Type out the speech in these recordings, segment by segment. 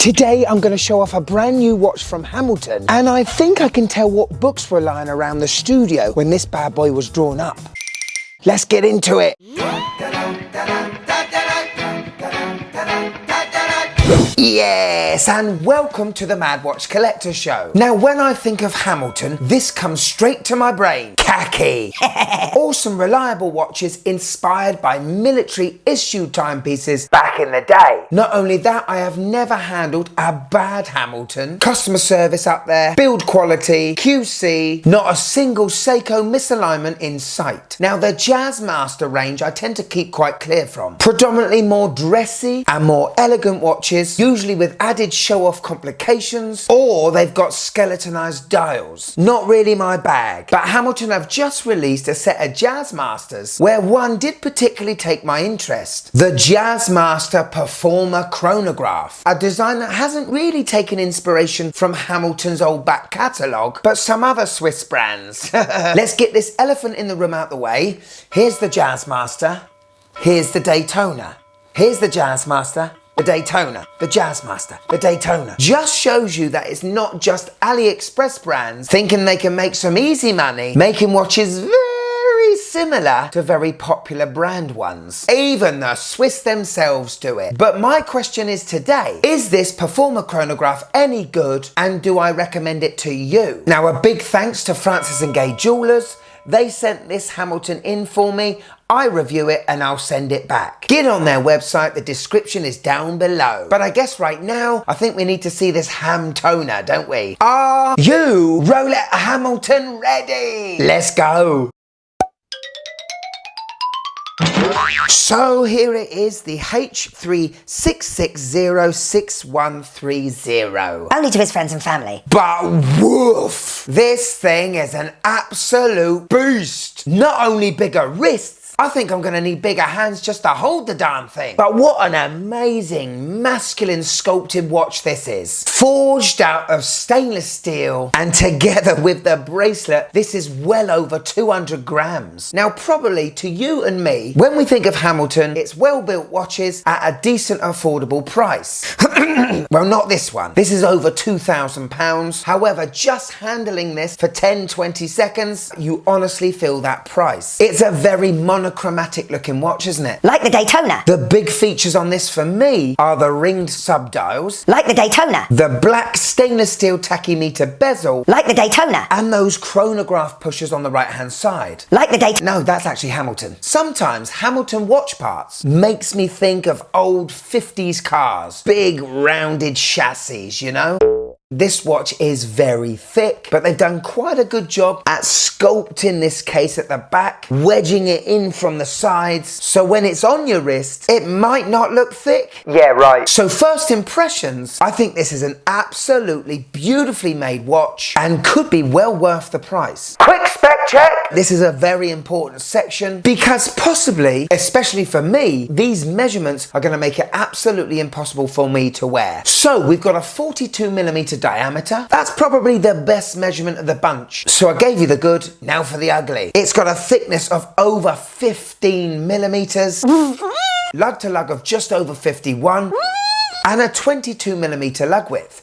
Today I'm going to show off a brand new watch from Hamilton, and I think I can tell what books were lying around the studio when this bad boy was drawn up. Let's get into it. Yes, and welcome to the Mad Watch Collector Show. Now, when I think of Hamilton, this comes straight to my brain. Khaki. Awesome, reliable watches inspired by military-issued timepieces back in the day. Not only that, I have never handled a bad Hamilton. Customer service up there, build quality, QC, not a single Seiko misalignment in sight. Now, the Jazzmaster range I tend to keep quite clear from. Predominantly more dressy and more elegant watches, usually with added show-off complications, or they've got skeletonized dials. Not really my bag, but Hamilton have just released a set of Jazzmasters where one did particularly take my interest. The Jazzmaster Performer Chronograph, a design that hasn't really taken inspiration from Hamilton's old back catalogue, but some other Swiss brands. Let's get this elephant in the room out the way. Here's the Jazzmaster, here's the Daytona, here's the Jazzmaster, the Daytona, the Jazzmaster, the Daytona. Just shows you that it's not just AliExpress brands thinking they can make some easy money, making watches very similar to very popular brand ones. Even the Swiss themselves do it. But my question is today, is this Performer Chronograph any good, and do I recommend it to you? Now, a big thanks to Francis & Gay Jewelers. They sent this Hamilton in for me. I review it and I'll send it back. Get on their website, the description is down below. But I guess right now, I think we need to see this ham toner, don't we? Are you Rolex Hamilton ready? Let's go. So here it is, the H36606130. Only to his friends and family. But woof! This thing is an absolute beast. Not only bigger wrists, I think I'm going to need bigger hands just to hold the darn thing. But what an amazing, masculine sculpted watch this is. Forged out of stainless steel, and together with the bracelet, this is well over 200 grams. Now, probably to you and me, when we think of Hamilton, it's well-built watches at a decent, affordable price. Well, not this one. This is over £2,000. However, just handling this for 10-20 seconds, you honestly feel that price. It's a very monochromatic looking watch, isn't it? Like the Daytona. The big features on this for me are the ringed subdials. Like the Daytona. The black stainless steel tachymeter bezel. Like the Daytona. And those chronograph pushers on the right hand side. Like the Daytona. No, that's actually Hamilton. Sometimes Hamilton watch parts makes me think of old 50s cars. Big rounded chassis, you know? This watch is very thick, but they've done quite a good job at sculpting this case at the back, wedging it in from the sides, so when it's on your wrist, it might not look thick. Yeah, right. So first impressions, I think this is an absolutely beautifully made watch and could be well worth the price. Quick spec check! This is a very important section because possibly, especially for me, these measurements are going to make it absolutely impossible for me to wear. So we've got a 42mm diameter. That's probably the best measurement of the bunch. So I gave you the good, now for the ugly. It's got a thickness of over 15mm, lug to lug of just over 51, and a 22mm lug width.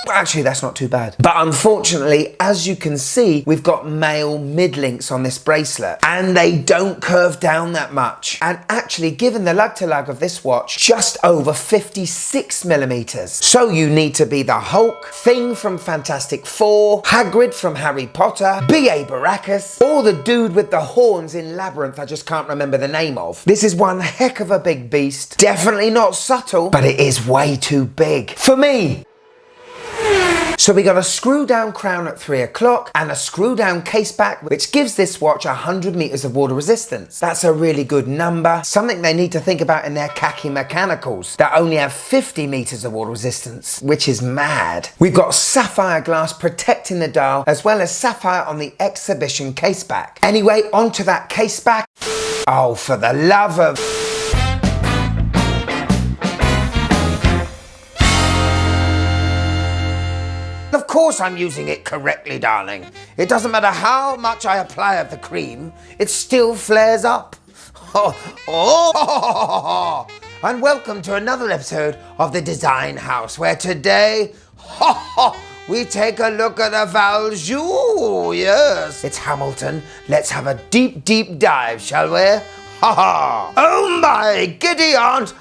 Actually, that's not too bad. But unfortunately, as you can see, we've got male mid-links on this bracelet, and they don't curve down that much. And actually, given the lug-to-lug of this watch, just over 56mm. So you need to be the Hulk, Thing from Fantastic Four, Hagrid from Harry Potter, B.A. Baracus, or the dude with the horns in Labyrinth I just can't remember the name of. This is one heck of a big beast. Definitely not subtle, but it is way too big for me. So we got a screw down crown at 3 o'clock and a screw down case back, which gives this watch 100 meters of water resistance. That's a really good number, something they need to think about in their khaki mechanicals that only have 50 meters of water resistance, which is mad. We've got sapphire glass protecting the dial, as well as sapphire on the exhibition case back. Anyway, onto that case back. Oh, for the love of... Of course I'm using it correctly, darling. It doesn't matter how much I apply of the cream, it still flares up. and welcome to another episode of the Design House, where today, we take a look at a Valjoux. Yes, it's Hamilton. Let's have a deep, deep dive, shall we? Oh my giddy aunt,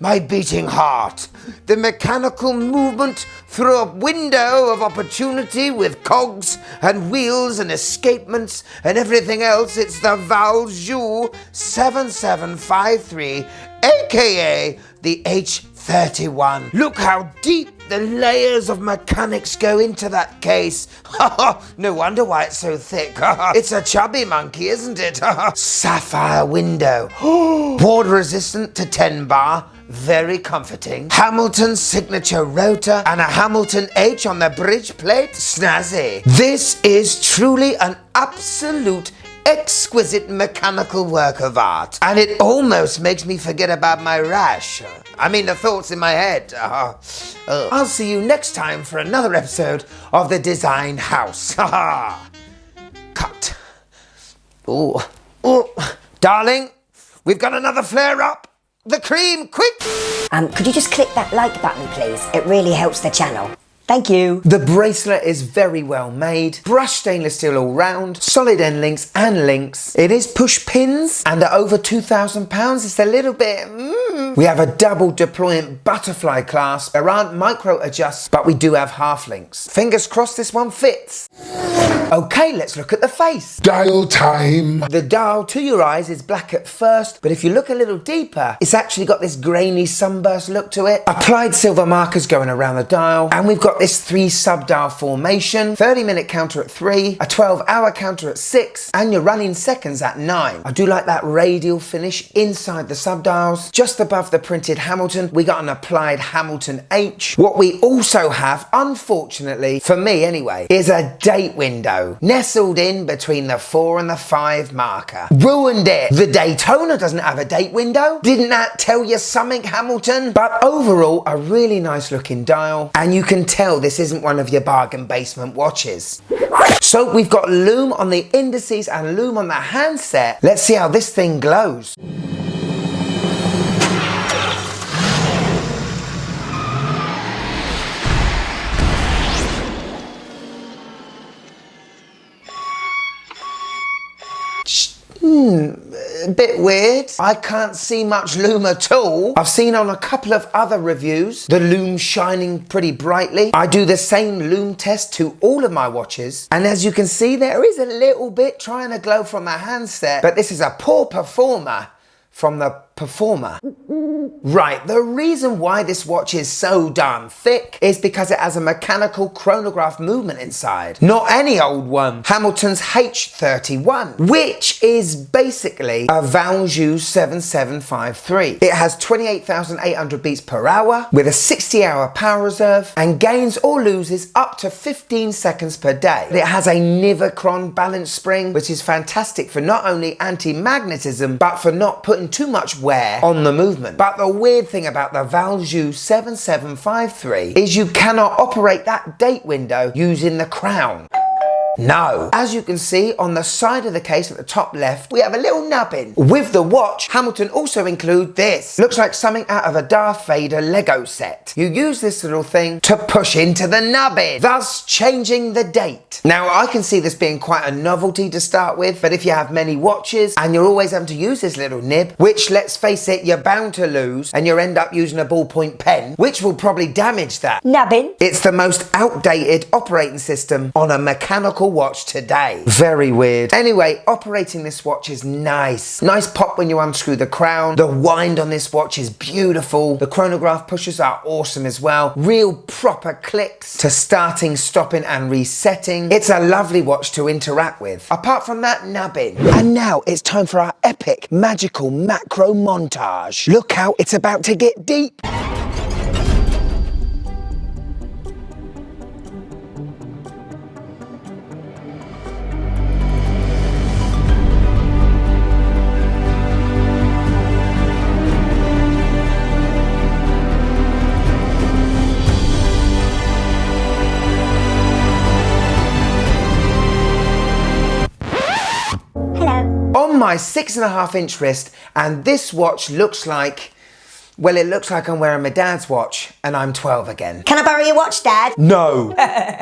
my beating heart. The mechanical movement through a window of opportunity with cogs and wheels and escapements and everything else. It's the Valjoux 7753, aka the H31. Look how deep the layers of mechanics go into that case. No wonder why it's so thick. It's a chubby monkey, isn't it? Sapphire window. Water resistant to 10 bar. Very comforting. Hamilton's signature rotor and a Hamilton H on the bridge plate. Snazzy. This is truly an absolute exquisite mechanical work of art. And it almost makes me forget about my rash. I mean, the thoughts in my head. I'll see you next time for another episode of the Design House. Cut. Ooh. Darling, we've got another flare up. The cream, quick! Could you just click that like button, please? It really helps the channel. Thank you. The bracelet is very well made, brushed stainless steel all round, solid end links and links. It is push pins and at over £2,000 it's a little bit We have a double deployant butterfly clasp. There aren't micro adjusts, but we do have half links. Fingers crossed this one fits. Okay, let's look at the face. Dial time. The dial to your eyes is black at first, but if you look a little deeper, it's actually got this grainy sunburst look to it. Applied silver markers going around the dial, and we've got this 3 sub-dial formation, 30-minute counter at 3, a 12-hour counter at 6, and your running seconds at 9. I do like that radial finish inside the sub-dials. Just above the printed Hamilton, we got an applied Hamilton H. What we also have, unfortunately, for me anyway, is a date window, nestled in between the 4 and the 5 marker. Ruined it! The Daytona doesn't have a date window. Didn't that tell you something, Hamilton? But overall, a really nice looking dial, and you can tell this isn't one of your bargain basement watches. So we've got lume on the indices and lume on the handset. Let's see how this thing glows. A bit weird. I can't see much lume at all. I've seen on a couple of other reviews the lume shining pretty brightly. I do the same lume test to all of my watches, and as you can see, there is a little bit trying to glow from the handset, but this is a poor performer from the performer. Right, the reason why this watch is so darn thick is because it has a mechanical chronograph movement inside. Not any old one. Hamilton's H31, which is basically a Valjoux 7753. It has 28,800 beats per hour with a 60-hour power reserve and gains or loses up to 15 seconds per day. It has a Nivacron balance spring, which is fantastic for not only anti-magnetism, but for not putting too much wear on the movement. But the weird thing about the Valjoux 7753 is you cannot operate that date window using the crown. No. As you can see on the side of the case at the top left, we have a little nubbin. With the watch, Hamilton also include this. Looks like something out of a Darth Vader Lego set. You use this little thing to push into the nubbin, thus changing the date. Now, I can see this being quite a novelty to start with, but if you have many watches and you're always having to use this little nib, which, let's face it, you're bound to lose, and you'll end up using a ballpoint pen, which will probably damage that nubbin. It's the most outdated operating system on a mechanical watch today. Very weird. Anyway, operating this watch is nice. Nice pop when you unscrew the crown. The wind on this watch is beautiful. The chronograph pushes are awesome as well. Real proper clicks to starting, stopping and resetting. It's a lovely watch to interact with. Apart from that nubbin. And now it's time for our epic magical macro montage. Look out, it's about to get deep. On my 6.5-inch wrist, and this watch looks like Well, it looks like I'm wearing my dad's watch and I'm 12 again. Can I borrow your watch, Dad? No.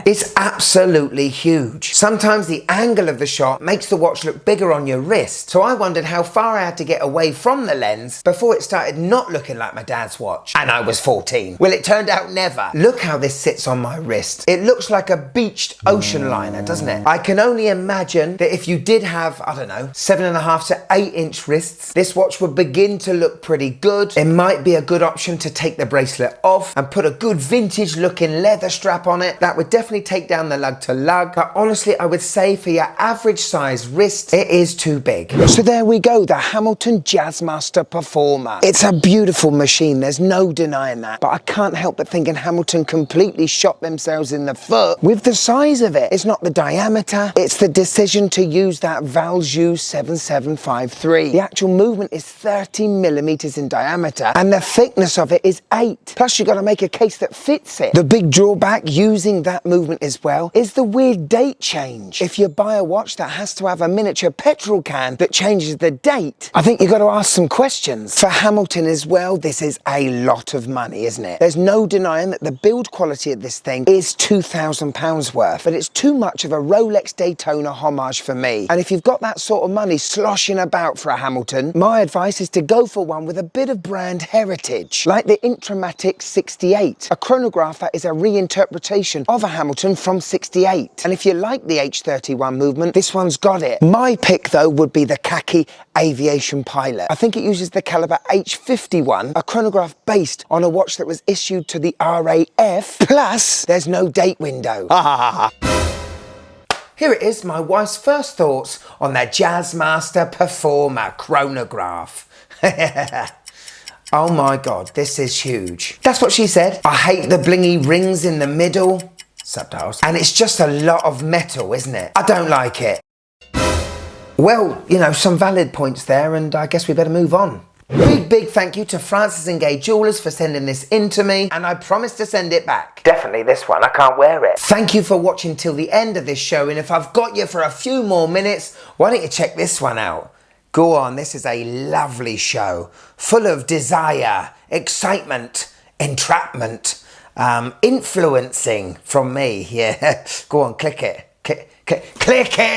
It's absolutely huge. Sometimes the angle of the shot makes the watch look bigger on your wrist, so I wondered how far I had to get away from the lens before it started not looking like my dad's watch. And I was 14. Well, it turned out never. Look how this sits on my wrist. It looks like a beached ocean liner, doesn't it? I can only imagine that if you did have, I don't know, 7.5 to 8 inch wrists, this watch would begin to look pretty good. It might be a good option to take the bracelet off and put a good vintage looking leather strap on it. That would definitely take down the lug to lug, but honestly I would say for your average size wrist it is too big. So there we go, the Hamilton Jazzmaster Performer. It's a beautiful machine, there's no denying that, but I can't help but thinking Hamilton completely shot themselves in the foot with the size of it. It's not the diameter, it's the decision to use that Valjoux 7753. The actual movement is 30 millimeters in diameter and the thickness of it is 8. Plus you got to make a case that fits it. The big drawback using that movement as well is the weird date change. If you buy a watch that has to have a miniature petrol can that changes the date, I think you got to ask some questions. For Hamilton as well, this is a lot of money, isn't it? There's no denying that the build quality of this thing is £2,000 worth, but it's too much of a Rolex Daytona homage for me. And if you've got that sort of money sloshing about for a Hamilton, my advice is to go for one with a bit of brand heritage, like the Intramatic 68, a chronograph that is a reinterpretation of a Hamilton from 68. And if you like the H31 movement, this one's got it. My pick though would be the khaki Aviation Pilot. I think it uses the caliber H51, a chronograph based on a watch that was issued to the RAF, plus there's no date window. Here it is, my wife's first thoughts on the Jazzmaster Performer chronograph. Oh my God, this is huge. That's what she said. I hate the blingy rings in the middle. Subtitles. And it's just a lot of metal, isn't it? I don't like it. Well, you know, some valid points there, and I guess we better move on. Big thank you to Francis & Gay Jewelers for sending this in to me, and I promise to send it back. Definitely this one, I can't wear it. Thank you for watching till the end of this show, and if I've got you for a few more minutes, why don't you check this one out? Go on, this is a lovely show, full of desire, excitement, entrapment, influencing from me. Yeah, go on, click it. Click it.